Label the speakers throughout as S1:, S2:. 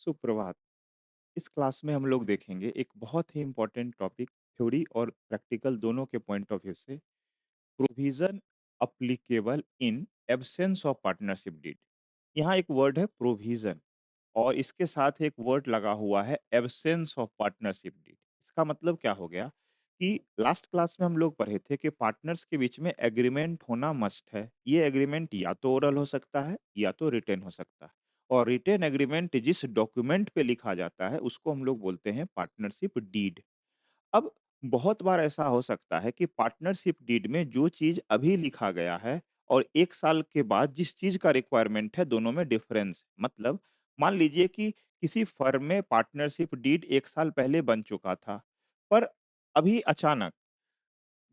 S1: सुप्रभात। इस क्लास में हम लोग देखेंगे एक बहुत ही इम्पोर्टेंट टॉपिक, थ्योरी और प्रैक्टिकल दोनों के पॉइंट ऑफ व्यू से, provision applicable in absence of partnership deed. यहाँ एक वर्ड है प्रोविजन और इसके साथ एक वर्ड लगा हुआ है एब्सेंस ऑफ पार्टनरशिप डीड। इसका मतलब क्या हो गया कि लास्ट क्लास में हम लोग पढ़े थे कि पार्टनर्स के बीच में एग्रीमेंट होना मस्ट है। ये एग्रीमेंट या तो ओरल हो सकता है या तो रिटेन हो सकता है, और रिटेन एग्रीमेंट जिस डॉक्यूमेंट पे लिखा जाता है उसको हम लोग बोलते हैं पार्टनरशिप डीड। अब बहुत बार ऐसा हो सकता है कि पार्टनरशिप डीड में जो चीज अभी लिखा गया है और 1 साल के बाद जिस चीज का रिक्वायरमेंट है, दोनों में डिफरेंस है। मतलब मान लीजिए कि किसी फर्म में पार्टनरशिप डीड 1 साल पहले बन चुका था, पर अभी अचानक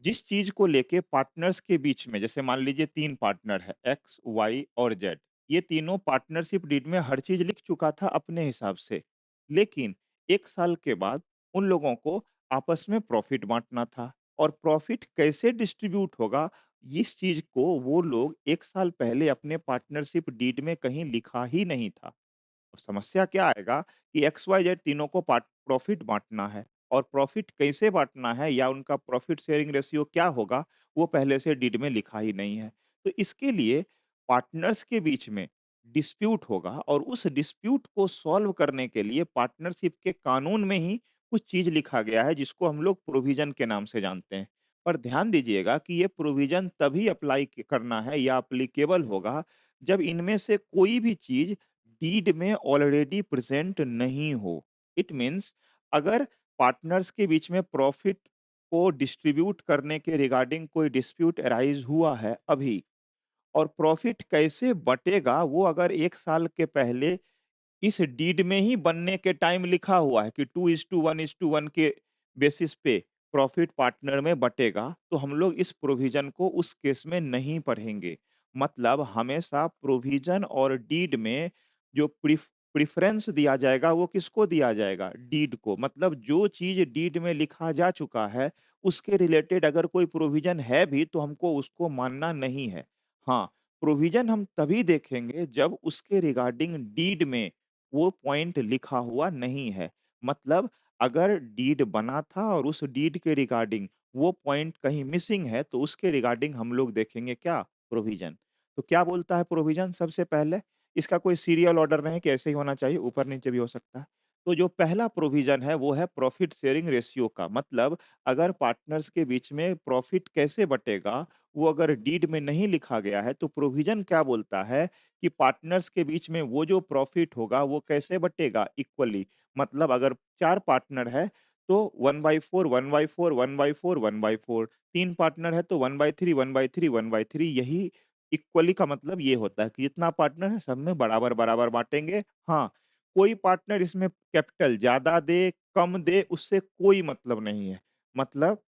S1: जिस चीज को लेके पार्टनर्स के बीच में, जैसे मान लीजिए 3 पार्टनर है, एक्स, वाई और जेड। ये तीनों पार्टनरशिप डीड में हर चीज लिख चुका था अपने हिसाब से। लेकिन 1 साल के बाद उन लोगों को आपस में प्रॉफिट बाँटना था, और प्रॉफिट कैसे डिस्ट्रीब्यूट होगा, इस चीज को वो लोग 1 साल पहले अपने पार्टनरशिप डीड में कहीं लिखा ही नहीं था। समस्या क्या आएगा कि एक्स वाई जेड तीनों को पार्ट प्रॉफिट बाँटना है, और प्रॉफिट कैसे बाँटना है या उनका प्रॉफिट शेयरिंग रेशियो क्या होगा, वो पहले से डीड में लिखा ही नहीं है। तो इसके लिए पार्टनर्स के बीच में डिस्प्यूट होगा, और उस डिस्प्यूट को सॉल्व करने के लिए पार्टनरशिप के कानून में ही कुछ चीज़ लिखा गया है जिसको हम लोग प्रोविज़न के नाम से जानते हैं। पर ध्यान दीजिएगा कि ये प्रोविज़न तभी अप्लाई क करना है या एप्लीकेबल होगा जब इनमें से कोई भी चीज़ डीड में ऑलरेडी प्रेजेंट नहीं हो। इट मीन्स अगर पार्टनर्स के बीच में प्रॉफिट को डिस्ट्रीब्यूट करने के रिगार्डिंग कोई डिस्प्यूट अराइज हुआ है अभी, और प्रॉफिट कैसे बटेगा वो अगर 1 साल के पहले इस डीड में ही बनने के टाइम लिखा हुआ है कि 2:1:1 के बेसिस पे प्रॉफिट पार्टनर में बटेगा, तो हम लोग इस प्रोविजन को उस केस में नहीं पढ़ेंगे। मतलब हमेशा प्रोविजन और डीड में जो प्रेफरेंस दिया जाएगा वो किसको दिया जाएगा? डीड को। मतलब जो चीज डीड में लिखा जा चुका है उसके रिलेटेड अगर कोई प्रोविजन है भी तो हमको उसको मानना नहीं है। हाँ, प्रोविजन हम तभी देखेंगे जब उसके रिगार्डिंग डीड में वो पॉइंट लिखा हुआ नहीं है। मतलब अगर डीड बना था और उस डीड के रिगार्डिंग वो पॉइंट कहीं मिसिंग है, तो उसके रिगार्डिंग हम लोग देखेंगे क्या? प्रोविजन। तो क्या बोलता है प्रोविजन सबसे पहले? इसका कोई सीरियल ऑर्डर नहीं कि ऐसे ही होना चाहिए, ऊपर-नीचे भी हो सकता है। तो जो पहला प्रोविजन है वो है प्रॉफिट शेयरिंग रेशियो का। मतलब अगर पार्टनर्स के बीच में प्रॉफिट कैसे बटेगा, वो अगर डीड में नहीं लिखा गया है, तो प्रोविजन क्या बोलता है कि पार्टनर्स के बीच में वो जो प्रॉफिट होगा वो कैसे बटेगा? इक्वली। मतलब अगर 4 पार्टनर है तो 1/4, 1/4, 1/4, 1/4। 3 पार्टनर है तो 1/3, 1/3, 1/3। यही इक्वली का मतलब ये होता है कि जितना पार्टनर है सब में बराबर-बराबर बाँटेंगे। हाँ, कोई पार्टनर इसमें कैपिटल ज़्यादा दे, कम दे, उससे कोई मतलब नहीं है। मतलब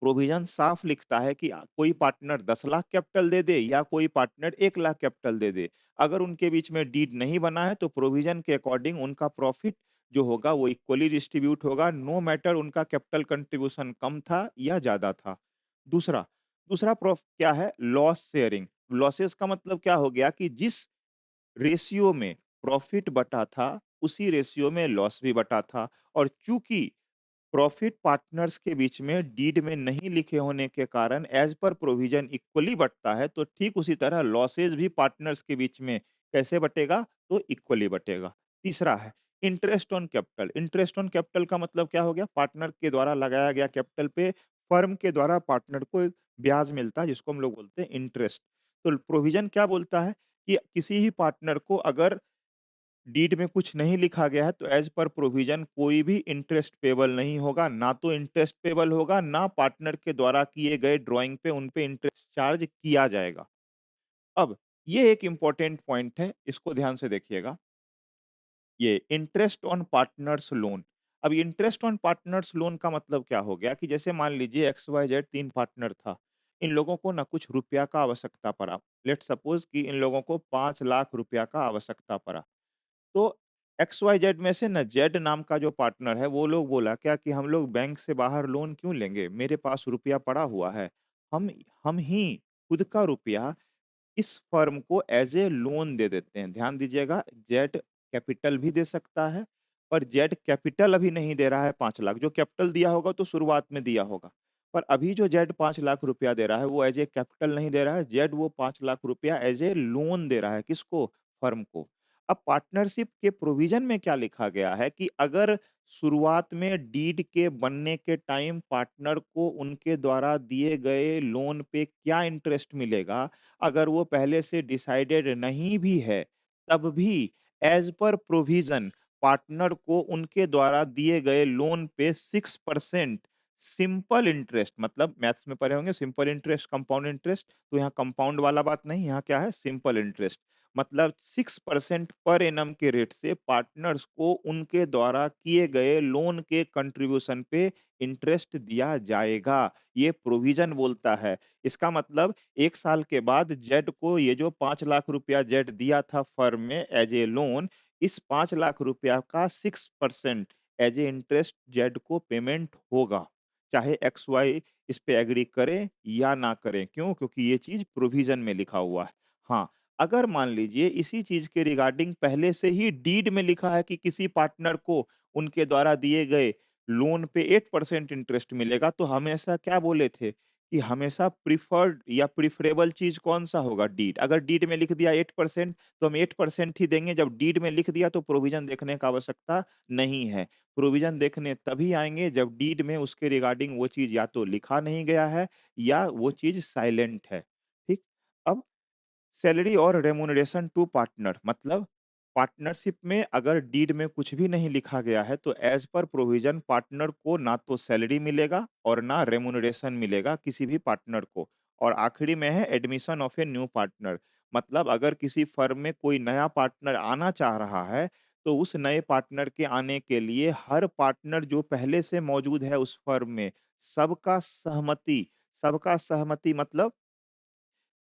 S1: प्रोविजन साफ लिखता है कि कोई पार्टनर 10 लाख कैपिटल दे दे या कोई पार्टनर 1 लाख कैपिटल दे दे। अगर उनके बीच में डीड नहीं बना है तो प्रोविजन के अकॉर्डिंग उनका प्रॉफिट जो होगा वो इक्वली डिस्ट्रीब्यूट होगा, नो मैटर उनका कैपिटल कंट्रीब्यूशन कम था या ज़्यादा था। दूसरा दूसरा प्रॉफ क्या है? Loss sharing. लॉसेस का मतलब क्या हो गया कि जिस रेशियो में प्रॉफिट बटा था, उसी रेशियो में लॉस भी बटा था, और चूँकि प्रॉफिट पार्टनर्स के बीच में डीड में नहीं लिखे होने के कारण एज पर प्रोविजन इक्वली बंटता है, तो ठीक उसी तरह लॉसेज भी पार्टनर्स के बीच में कैसे बटेगा? तो इक्वली बटेगा। तीसरा है interest on capital. Interest on capital का मतलब क्या हो गया? पार्टनर के द्वारा लगाया गया कैपिटल पे फर्म के द्वारा पार्टनर को एक ब्याज मिलता है जिसको हम लोग बोलते हैं इंटरेस्ट। तो प्रोविजन क्या बोलता है कि किसी ही पार्टनर को अगर डीड में कुछ नहीं लिखा गया है तो एज पर प्रोविजन कोई भी इंटरेस्ट पेबल नहीं होगा, ना तो इंटरेस्ट पेबल होगा, ना पार्टनर के द्वारा किए गए ड्राइंग पे उन पे इंटरेस्ट चार्ज किया जाएगा। अब ये एक इम्पोर्टेंट पॉइंट है, इसको ध्यान से देखिएगा। ये इंटरेस्ट ऑन पार्टनर्स लोन। अब इंटरेस्ट ऑन पार्टनर्स लोन का मतलब क्या हो गया कि जैसे मान लीजिए एक्स वाई जेड 3 पार्टनर था। इन लोगों को ना कुछ रुपया का आवश्यकता पड़ा। लेट्स सपोज कि इन लोगों को 5 लाख रुपया का आवश्यकता पड़ा। तो एक्स वाई जेड में से ना जेड नाम का जो पार्टनर है वो लोग बोला क्या कि हम लोग बैंक से बाहर लोन क्यों लेंगे? मेरे पास रुपया पड़ा हुआ है। हम हम ही खुद का रुपया इस फर्म को एज़ ए लोन दे देते हैं। ध्यान दीजिएगा, जेड कैपिटल भी दे सकता है, पर जेड कैपिटल अभी नहीं दे रहा है 5 लाख, जो कैपिटल दिया होगा तो शुरुआत में दिया होगा। पर अभी जो जेड 5 लाख रुपया दे रहा है, वो एज़ ए कैपिटल नहीं दे रहा है, जेड वो 5 लाख रुपया एज़ ए लोन दे रहा है, किसको? फर्म को। अब पार्टनरशिप के प्रोविज़न में क्या लिखा गया है कि अगर शुरुआत में डीड के बनने के टाइम पार्टनर को उनके द्वारा दिए गए लोन पे क्या इंटरेस्ट मिलेगा, अगर वो पहले से डिसाइडेड नहीं भी है, तब भी एज़ पर प्रोविज़न पार्टनर को उनके द्वारा दिए गए लोन पे 6% सिंपल इंटरेस्ट, मतलब मैथ्स में पढ़े होंगे सिंपल इंटरेस्ट, कंपाउंड इंटरेस्ट, तो यहाँ कंपाउंड वाला बात नहीं, यहाँ क्या है सिंपल इंटरेस्ट। मतलब 6% पर एनम के रेट से पार्टनर्स को उनके द्वारा किए गए लोन के कंट्रीब्यूशन पे इंटरेस्ट दिया जाएगा। ये प्रोविज़न बोलता है। इसका मतलब 1 साल के बाद जेड को ये जो 5 लाख रुपया जेड दिया था फर्म में एज़ ए लोन, इस 5 लाख रुपया का 6% एज़ ए इंटरेस्ट जेड को पेमेंट होगा। चाहे एक्स वाई इस पे एग्री करें या ना करें। क्यों? क्योंकि ये चीज़ प्रोविज़न में लिखा हुआ है। हाँ, अगर मान लीजिए इसी चीज़ के रिगार्डिंग पहले से ही डीड में लिखा है कि किसी पार्टनर को उनके द्वारा दिए गए लोन पे 8% इंटरेस्ट मिलेगा, तो हमेशा क्या बोले थे कि हमेशा प्रिफर्ड या प्रेफरेबल चीज़ कौन-सा होगा? डीड। अगर डीड में लिख दिया 8% तो हम 8% ही देंगे, जब डीड में लिख दिया तो प्रोविज़न देखने का आवश्यकता नहीं है। प्रोविज़न देखने तभी आएँगे जब डीड में उसके रिगार्डिंग वो चीज़ या तो लिखा नहीं गया है या वो चीज़ साइलेंट है। ठीक? अब सैलरी और रेम्युनरेशन टू पार्टनर, मतलब पार्टनरशिप में अगर डीड में कुछ भी नहीं लिखा गया है तो एज पर प्रोविजन पार्टनर को ना तो सैलरी मिलेगा और ना रेम्युनरेशन मिलेगा किसी भी पार्टनर को। और आखिरी में है admission of a new partner, मतलब अगर किसी फर्म में कोई नया पार्टनर आना चाह रहा है तो उस नए पार्टनर के आने के लिए हर पार्टनर जो पहले से मौजूद है उस फर्म में, सबका सहमति मतलब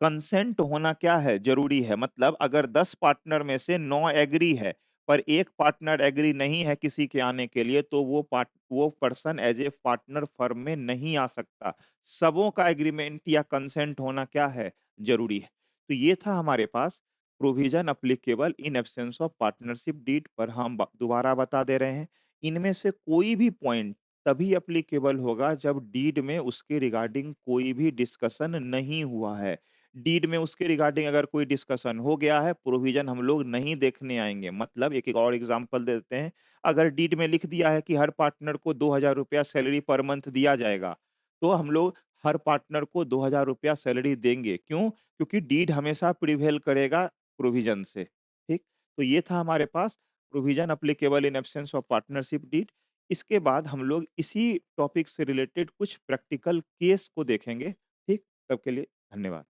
S1: कंसेंट होना क्या है ज़रूरी है। मतलब अगर 10 पार्टनर में से 9 एग्री है, पर 1 पार्टनर एग्री नहीं है किसी के आने के लिए, तो वो person as a partner firm में नहीं आ सकता। सबों का एग्रीमेंट या कंसेंट होना क्या है? ज़रूरी है। तो ये था हमारे पास provision applicable in absence of partnership deed, पर हम ब दोबारा बता दे रहे हैं। इनमें से कोई भी पॉइंट तभी एप्लीकेबल होगा जब डीड में उसके रिगार्डिंग कोई भी डिस्कशन नहीं हुआ है। डीड में उसके रिगार्डिंग अगर कोई डिस्कशन हो गया है, प्रोविज़न हम लोग नहीं देखने आएँगे। मतलब एक-एक और एग्ज़ाम्पल दे देते हैं। अगर डीड में लिख दिया है कि हर पार्टनर को ₹2000 सैलरी पर मंथ दिया जाएगा, तो हम लोग हर पार्टनर को ₹2000 सैलरी देंगे। क्यों? क्योंकि डीड हमेशा प्रिवेल करेगा प्रोविज़न से। ठीक? तो ये था हमारे पास provision applicable in absence of partnership deed. इसके बाद हम लोग इसी टॉपिक से रिलेटेड कुछ प्रैक्टिकल केस को देखेंगे। ठीक? तब के लिए धन्यवाद।